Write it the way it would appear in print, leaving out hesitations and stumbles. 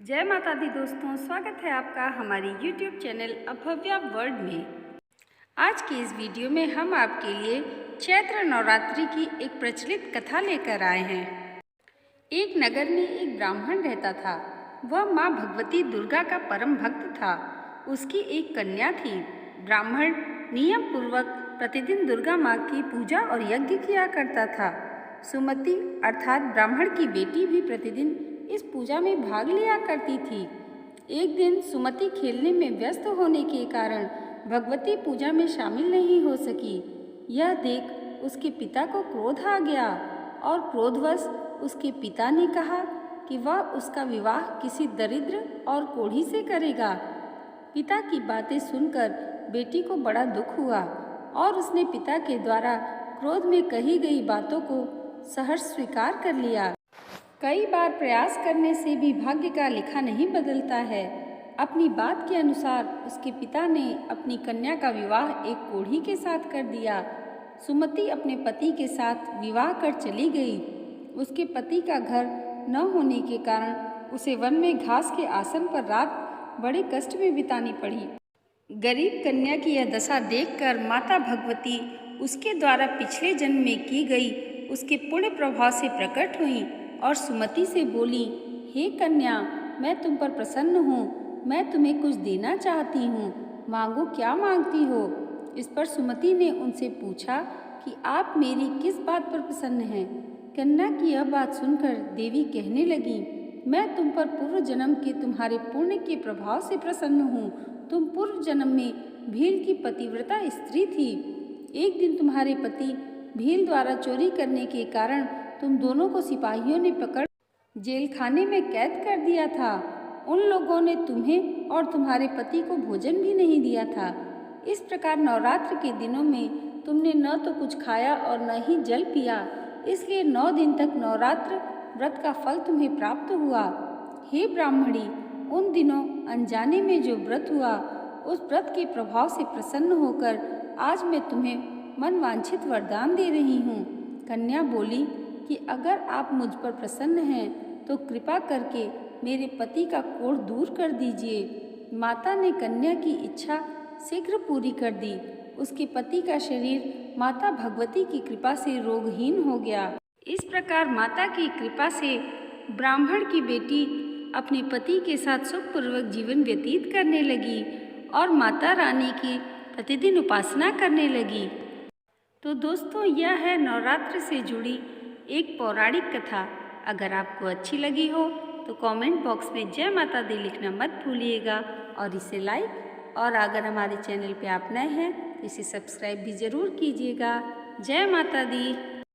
जय माता दी दोस्तों, स्वागत है आपका हमारी YouTube चैनल अभव्या वर्ल्ड में। आज की इस वीडियो में हम आपके लिए चैत्र नवरात्रि की एक प्रचलित कथा लेकर आए हैं। एक नगर में एक ब्राह्मण रहता था। वह माँ भगवती दुर्गा का परम भक्त था। उसकी एक कन्या थी। ब्राह्मण नियम पूर्वक प्रतिदिन दुर्गा माँ की पूजा और यज्ञ किया करता था। सुमति अर्थात ब्राह्मण की बेटी भी प्रतिदिन इस पूजा में भाग लिया करती थी। एक दिन सुमति खेलने में व्यस्त होने के कारण भगवती पूजा में शामिल नहीं हो सकी। यह देख उसके पिता को क्रोध आ गया और क्रोधवश उसके पिता ने कहा कि वह उसका विवाह किसी दरिद्र और कोढ़ी से करेगा। पिता की बातें सुनकर बेटी को बड़ा दुख हुआ और उसने पिता के द्वारा क्रोध में कही गई बातों को सहर्ष स्वीकार कर लिया। कई बार प्रयास करने से भी भाग्य का लेखा नहीं बदलता है। अपनी बात के अनुसार उसके पिता ने अपनी कन्या का विवाह एक कोढ़ी के साथ कर दिया। सुमति अपने पति के साथ विवाह कर चली गई। उसके पति का घर न होने के कारण उसे वन में घास के आसन पर रात बड़े कष्ट में बितानी पड़ी। गरीब कन्या की यह दशा देखकर माता भगवती उसके द्वारा पिछले जन्म में की गई उसके पुण्य प्रभाव से प्रकट हुई और सुमति से बोली, हे कन्या, मैं तुम पर प्रसन्न हूँ। मैं तुम्हें कुछ देना चाहती हूँ। मांगो, क्या मांगती हो? इस पर सुमति ने उनसे पूछा कि आप मेरी किस बात पर प्रसन्न हैं? कन्या की यह बात सुनकर देवी कहने लगी, मैं तुम पर पूर्व जन्म के तुम्हारे पुण्य के प्रभाव से प्रसन्न हूँ। तुम पूर्व जन्म में भील की पतिव्रता स्त्री थी। एक दिन तुम्हारे पति भील द्वारा चोरी करने के कारण तुम दोनों को सिपाहियों ने पकड़ जेल खाने में कैद कर दिया था। उन लोगों ने तुम्हें और तुम्हारे पति को भोजन भी नहीं दिया था। इस प्रकार नवरात्र के दिनों में तुमने न तो कुछ खाया और न ही जल पिया, इसलिए 9 दिन तक नवरात्र व्रत का फल तुम्हें प्राप्त हुआ। हे ब्राह्मणी, उन दिनों अनजाने में जो व्रत हुआ, उस व्रत के प्रभाव से प्रसन्न होकर आज मैं तुम्हें मन वांछित वरदान दे रही हूँ। कन्या बोली कि अगर आप मुझ पर प्रसन्न हैं तो कृपा करके मेरे पति का कोढ़ दूर कर दीजिए। माता ने कन्या की इच्छा शीघ्र पूरी कर दी। उसके पति का शरीर माता भगवती की कृपा से रोगहीन हो गया। इस प्रकार माता की कृपा से ब्राह्मण की बेटी अपने पति के साथ सुखपूर्वक जीवन व्यतीत करने लगी और माता रानी की प्रतिदिन उपासना करने लगी। तो दोस्तों, यह है नवरात्र से जुड़ी एक पौराणिक कथा। अगर आपको अच्छी लगी हो तो कमेंट बॉक्स में जय माता दी लिखना मत भूलिएगा और इसे लाइक, और अगर हमारे चैनल पे आप नए हैं तो इसे सब्सक्राइब भी ज़रूर कीजिएगा। जय माता दी।